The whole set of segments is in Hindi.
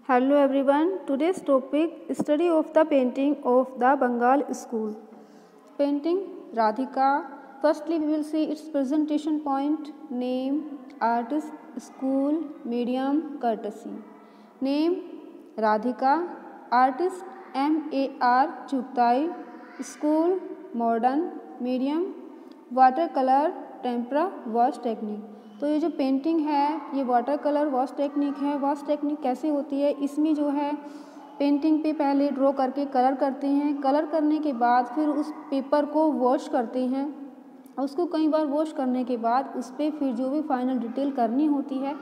Hello everyone. Today's topic study of the painting of the Bengal school. Painting Radhika. Firstly we will see its presentation point, name, artist, school, medium, courtesy. Name Radhika, artist M.A.R. Chugtai, school modern, medium watercolor, tempera, wash technique. तो ये जो पेंटिंग है ये वाटर कलर वॉश टेक्निक है। वॉश टेक्निक कैसे होती है, इसमें जो है पेंटिंग पे पहले ड्रॉ करके कलर करते हैं, कलर करने के बाद फिर उस पेपर को वॉश करते हैं, उसको कई बार वॉश करने के बाद उस पर फिर जो भी फाइनल डिटेल करनी होती है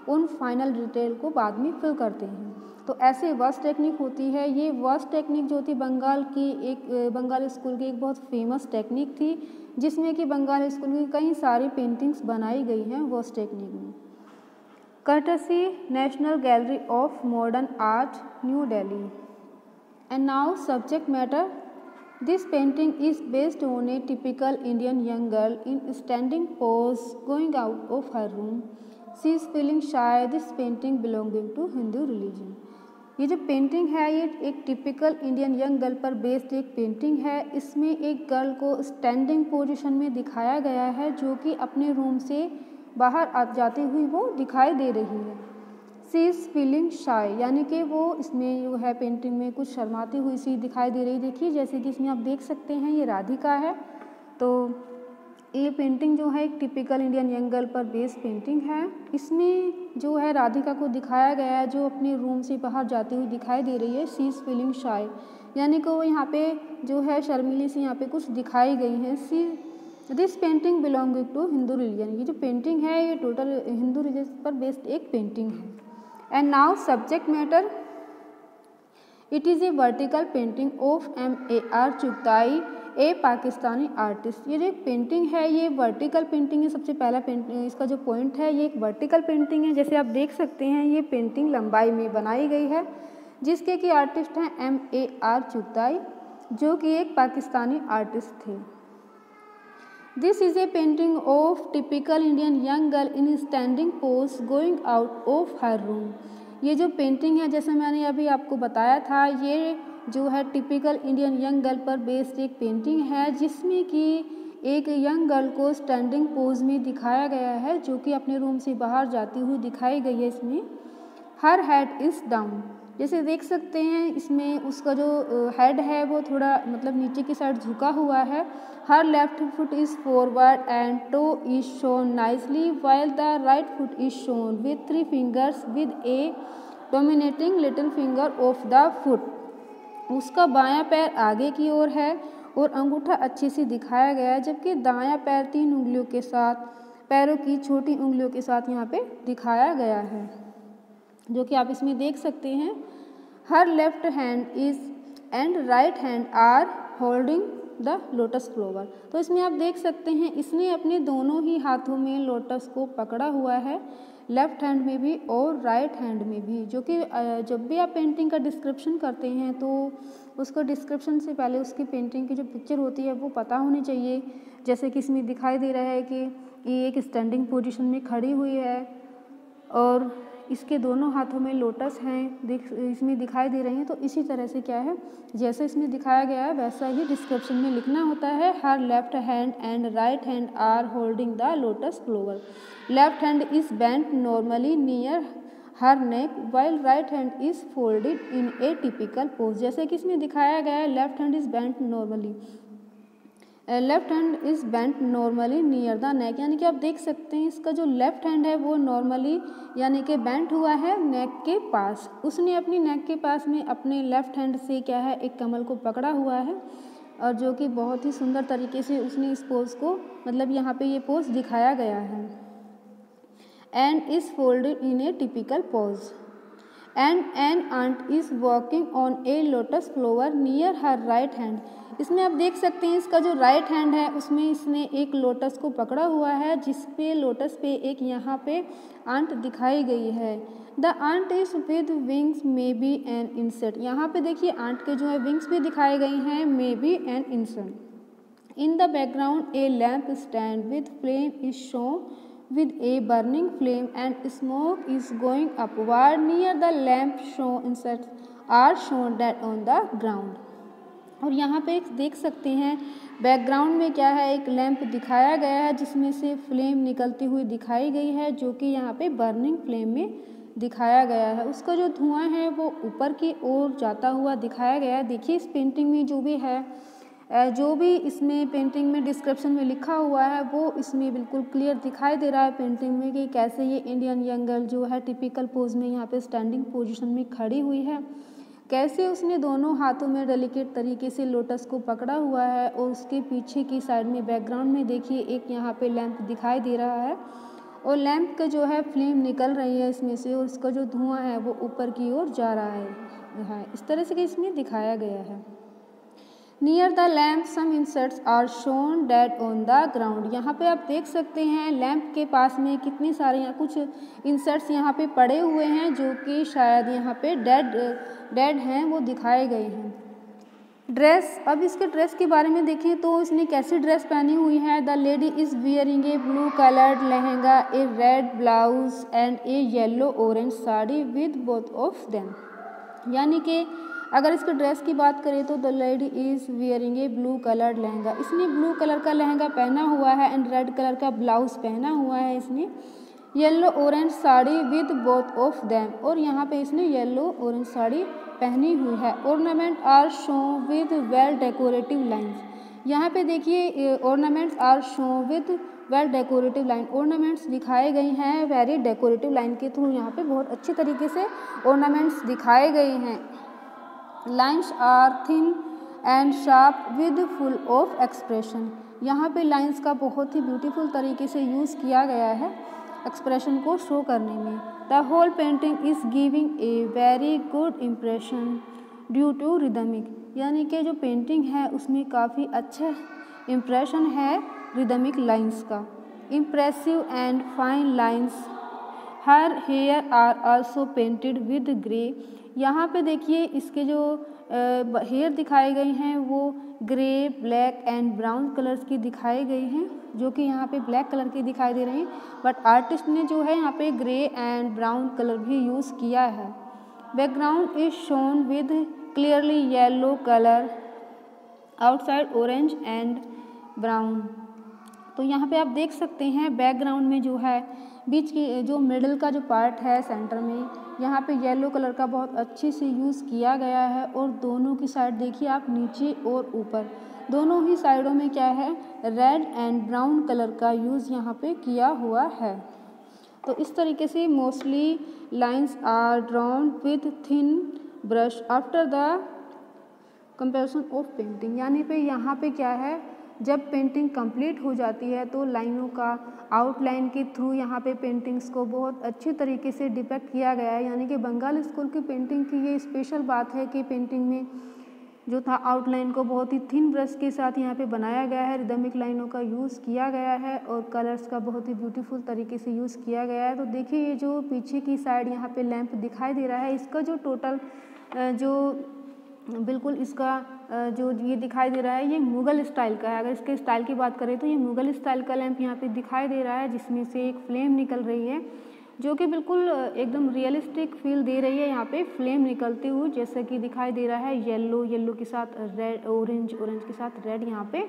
उन फाइनल डिटेल को बाद में फिल करते हैं। तो ऐसे वॉश टेक्निक होती है। ये वॉश टेक्निक जो थी बंगाल स्कूल की एक बहुत फेमस टेक्निक थी, जिसमें कि बंगाल स्कूल की कई सारी पेंटिंग्स बनाई गई हैं वॉश टेक्निक में। Courtesy national gallery of modern art, new Delhi. And now subject matter. This painting is based on a typical Indian young girl in standing pose going out of her room. She is feeling shy. This painting belonging to Hindu religion. ये जो पेंटिंग है ये एक टिपिकल इंडियन यंग गर्ल पर बेस्ड एक पेंटिंग है। इसमें एक गर्ल को स्टैंडिंग पोजीशन में दिखाया गया है जो कि अपने रूम से बाहर आ जाती हुई वो दिखाई दे रही है। शी इज़ फीलिंग शाय, यानी कि वो इसमें जो है पेंटिंग में कुछ शर्माती हुई सी दिखाई दे रही। देखिए जैसे कि इसमें आप देख सकते हैं ये राधिका है। तो ये पेंटिंग जो है एक टिपिकल इंडियन यंग गर्ल पर बेस्ड पेंटिंग है। इसमें जो है राधिका को दिखाया गया है जो अपने रूम से बाहर जाती हुई दिखाई दे रही है। शी इज़ फीलिंग शाय, यानी कि वो यहाँ पे जो है शर्मीली सी यहाँ पे कुछ दिखाई गई है। This painting belonging to Hindu religion. ये जो पेंटिंग है ये टोटल हिंदू रिलीजन पर बेस्ड एक पेंटिंग है। And now subject matter. It is a vertical painting of M.A.R. Chughtai, a Pakistani artist. ये जो एक पेंटिंग है ये वर्टिकल पेंटिंग है। सबसे पहला पेंटिंग इसका जो पॉइंट है ये एक वर्टिकल पेंटिंग है। जैसे आप देख सकते हैं ये पेंटिंग लंबाई में बनाई गई है, जिसके कि आर्टिस्ट हैं M.A.R. चुगताई, जो कि एक पाकिस्तानी आर्टिस्ट थे। This is a painting of typical Indian young girl in standing pose going out of her room. ये जो पेंटिंग है जैसे मैंने अभी आपको बताया था ये जो है टिपिकल इंडियन यंग गर्ल पर बेस्ड एक पेंटिंग है, जिसमें कि एक यंग गर्ल को स्टैंडिंग पोज में दिखाया गया है जो कि अपने रूम से बाहर जाती हुई दिखाई गई है। इसमें हर हेड इज़ डाउन। जैसे देख सकते हैं इसमें उसका जो हेड है वो थोड़ा मतलब नीचे की साइड झुका हुआ है। Her left foot is forward and toe is shown nicely while the right foot is shown with 3 fingers with a dominating little finger of the foot. उसका बायां पैर आगे की ओर है और अंगूठा अच्छे से दिखाया गया है, जबकि दायां पैर 3 उंगलियों के साथ पैरों की छोटी उंगलियों के साथ यहाँ पे दिखाया गया है, जो कि आप इसमें देख सकते हैं। Her left hand is and right hand are holding the lotus flower. तो इसमें आप देख सकते हैं इसने अपने दोनों ही हाथों में लोटस को पकड़ा हुआ है, लेफ्ट हैंड में भी और राइट हैंड में भी। जो कि जब भी आप पेंटिंग का डिस्क्रिप्शन करते हैं तो उसको डिस्क्रिप्शन से पहले उसकी पेंटिंग की जो पिक्चर होती है वो पता होनी चाहिए। जैसे कि इसमें दिखाई दे रहा है कि ये एक स्टैंडिंग पोजीशन में खड़ी हुई है और इसके दोनों हाथों में लोटस हैं इसमें दिखाई दे रही हैं। तो इसी तरह से क्या है जैसे इसमें दिखाया गया है वैसा ही डिस्क्रिप्शन में लिखना होता है। Her left hand and right hand are holding the lotus flower. Left hand is bent normally near her neck while right hand is folded in a typical pose. जैसे कि इसमें दिखाया गया है left hand is bent normally, left hand is bent normally near the neck, यानी कि आप देख सकते हैं इसका जो लेफ्ट हैंड है वो नॉर्मली यानी कि बेंट हुआ है नेक के पास। उसने अपनी नेक के पास में अपने लेफ्ट हैंड से क्या है एक कमल को पकड़ा हुआ है और जो कि बहुत ही सुंदर तरीके से उसने इस पोज को मतलब यहाँ पे ये पोज दिखाया गया है। And is folded in a typical pose and an ant is walking on a lotus flower near her right hand. इसमें आप देख सकते हैं इसका जो राइट हैंड है उसमें इसने एक लोटस को पकड़ा हुआ है, जिस पे लोटस पे एक यहाँ पे आंट दिखाई गई है। The ant is with wings may be an insect. यहाँ पे देखिए आंट के जो है विंग्स भी दिखाई गई हैं, मे be an insect. In the background A lamp stand with flame is shown with a burning flame and smoke is going upward. Near the lamp insects are shown dead on the ground. और यहाँ पे देख सकते हैं बैकग्राउंड में क्या है, एक लैंप दिखाया गया है जिसमें से फ्लेम निकलती हुई दिखाई गई है, जो कि यहाँ पे बर्निंग फ्लेम में दिखाया गया है। उसका जो धुआं है वो ऊपर की ओर जाता हुआ दिखाया गया है। देखिए इस पेंटिंग में जो भी है, जो भी इसमें पेंटिंग में डिस्क्रिप्शन में लिखा हुआ है वो इसमें बिल्कुल क्लियर दिखाई दे रहा है पेंटिंग में कि कैसे ये इंडियन यंग गर्ल जो है टिपिकल पोज में यहाँ पे स्टैंडिंग पोजीशन में खड़ी हुई है, कैसे उसने दोनों हाथों में डेलिकेट तरीके से लोटस को पकड़ा हुआ है। और उसके पीछे की साइड में बैकग्राउंड में देखिए एक यहाँ पे लैंप दिखाई दे रहा है और लैंप का जो है फ्लेम निकल रही है इसमें से और उसका जो धुआं है वो ऊपर की ओर जा रहा है। इस तरह से कि इसमें दिखाया गया है। Near the lamp some insects are shown dead on the ground. यहाँ पे आप देख सकते हैं लैंप के पास में कितने सारे यहाँ कुछ इंसेक्ट्स यहाँ पे पड़े हुए हैं जो कि शायद यहाँ पे डेड हैं, वो दिखाए गए हैं। ड्रेस, अब इसके ड्रेस के बारे में देखें तो इसने कैसी ड्रेस पहनी हुई है। The lady is wearing A blue coloured lehenga, A red blouse and A yellow orange sari with both of them. यानी कि अगर इसके ड्रेस की बात करें तो the lady is wearing A blue coloured lehenga, इसने ब्लू कलर का लहंगा पहना हुआ है एंड रेड कलर का ब्लाउज पहना हुआ है इसने। Yellow orange sari with both of them, और यहाँ पे इसने येलो ऑरेंज साड़ी पहनी हुई है। Ornament are show with well decorative lines. यहाँ पे देखिए ornaments are show with well decorative line, ornaments दिखाए गए हैं वेरी डेकोरेटिव लाइन के थ्रू। यहाँ पे बहुत अच्छे तरीके से ऑर्नामेंट्स दिखाए गए हैं। Lines are thin and sharp with full of expression. यहाँ पे लाइन्स का बहुत ही ब्यूटीफुल तरीके से यूज़ किया गया है एक्सप्रेशन को शो करने में। The whole painting is giving a very good impression due to rhythmic, यानी कि जो पेंटिंग है उसमें काफ़ी अच्छा इम्प्रेशन है रिदमिक लाइन्स का। Impressive and fine lines, her hair are also painted with grey. यहाँ पे देखिए इसके जो हेयर दिखाए गए हैं वो grey, black and brown colours की दिखाई गई हैं, जो कि यहाँ पे ब्लैक कलर की दिखाई दे रही हैं, बट आर्टिस्ट ने जो है यहाँ पे ग्रे एंड ब्राउन कलर भी यूज़ किया है। Background is shown with clearly yellow colour, outside orange and brown. तो यहाँ पे आप देख सकते हैं बैकग्राउंड में जो है बीच की जो मिडल का जो पार्ट है सेंटर में, यहाँ पे येलो कलर का बहुत अच्छे से यूज़ किया गया है। और दोनों की साइड देखिए आप, नीचे और ऊपर दोनों ही साइडों में क्या है, रेड एंड ब्राउन कलर का यूज़ यहाँ पे किया हुआ है। तो इस तरीके से mostly lines are drawn with thin brush after the comparison of painting. यानी पे यहाँ पे क्या है, जब पेंटिंग कंप्लीट हो जाती है तो लाइनों का आउटलाइन के थ्रू यहाँ पे पेंटिंग्स को बहुत अच्छे तरीके से डिपेक्ट किया गया है। यानी कि बंगाल स्कूल की पेंटिंग की ये स्पेशल बात है कि पेंटिंग में जो था आउटलाइन को बहुत ही थिन ब्रश के साथ यहाँ पे बनाया गया है, रिदमिक लाइनों का यूज़ किया गया है और कलर्स का बहुत ही ब्यूटीफुल तरीके से यूज़ किया गया है। तो देखिए ये जो पीछे की साइड यहाँ पे लैंप दिखाई दे रहा है, इसका जो टोटल जो बिल्कुल इसका जो ये दिखाई दे रहा है ये मुग़ल स्टाइल का है। अगर इसके स्टाइल की बात करें तो ये मुग़ल स्टाइल का लैंप यहाँ पे दिखाई दे रहा है, जिसमें से एक फ्लेम निकल रही है जो कि बिल्कुल एकदम रियलिस्टिक फील दे रही है। यहाँ पे फ्लेम निकलती हुई जैसा कि दिखाई दे रहा है, येलो के साथ रेड, ऑरेंज के साथ रेड यहाँ पे,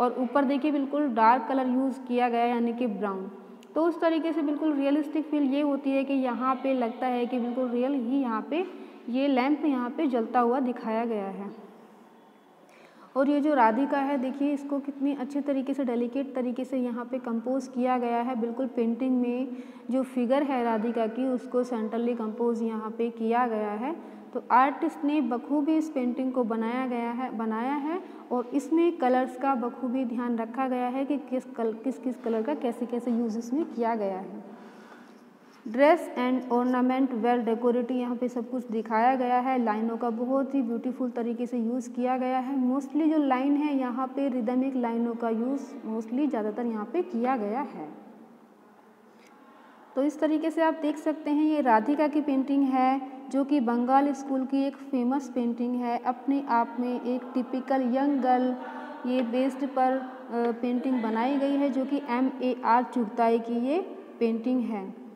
और ऊपर देखिए बिल्कुल डार्क कलर यूज़ किया गया है यानी कि ब्राउन। तो उस तरीके से बिल्कुल रियलिस्टिक फील ये होती है कि यहाँ पे लगता है कि बिल्कुल रियल ही यहाँ पे ये लैंप यहाँ पे जलता हुआ दिखाया गया है। और ये जो राधिका है देखिए इसको कितनी अच्छे तरीके से डेलिकेट तरीके से यहाँ पे कंपोज किया गया है। बिल्कुल पेंटिंग में जो फिगर है राधिका की उसको सेंट्रली कंपोज यहाँ पे किया गया है। तो आर्टिस्ट ने बखूबी इस पेंटिंग को बनाया है और इसमें कलर्स का बखूबी ध्यान रखा गया है कि किस कलर का कैसे यूज़ इसमें किया गया है। Dress and ornament well decorative, यहाँ पे सब कुछ दिखाया गया है। लाइनों का बहुत ही ब्यूटीफुल तरीके से यूज़ किया गया है। मोस्टली जो लाइन है यहाँ पे रिदमिक लाइनों का यूज़ मोस्टली ज़्यादातर यहाँ पे किया गया है। तो इस तरीके से आप देख सकते हैं ये राधिका की पेंटिंग है जो कि बंगाल स्कूल की एक फेमस पेंटिंग है। अपने आप में एक टिपिकल यंग गर्ल ये बेस्ड पर पेंटिंग बनाई गई है जो कि MAR चुगताई की ये पेंटिंग है।